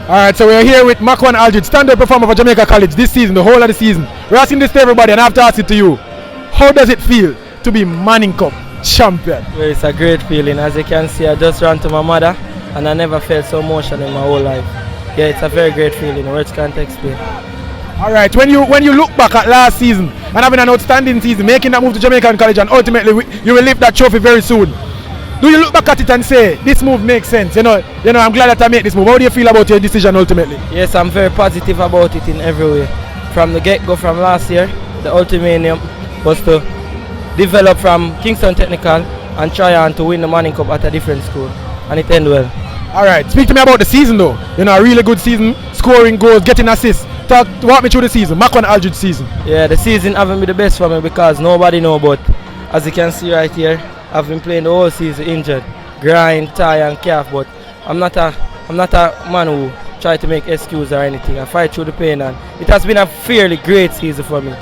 Alright, so we're here with Maquan Aldrich, standard performer for Jamaica College this season, the whole of the season. We're asking this to everybody and I have to ask it to you. How does it feel to be Manning Cup champion? Well, it's a great feeling. As you can see, I just ran to my mother and I never felt so emotional in my whole life. Yeah, it's a very great feeling. Words can't explain. Alright, when you look back at last season and having an outstanding season, making that move to Jamaican College and ultimately you will lift that trophy very soon. Do you look back at it and say, this move makes sense? You know, I'm glad that I made this move. How do you feel about your decision ultimately? Yes, I'm very positive about it in every way. From the get-go from last year, the ultimate aim was to develop from Kingston Technical and try on to win the Manning Cup at a different school. And it ended well. Alright, speak to me about the season though. You know, a really good season, scoring goals, getting assists. Walk me through the season, Maquan Aldrich season. Yeah, the season haven't been the best for me because nobody know, but as you can see right here, I've been playing the whole season injured, grind, thigh and calf, but I'm not a man who try to make excuses or anything. I fight through the pain and it has been a fairly great season for me.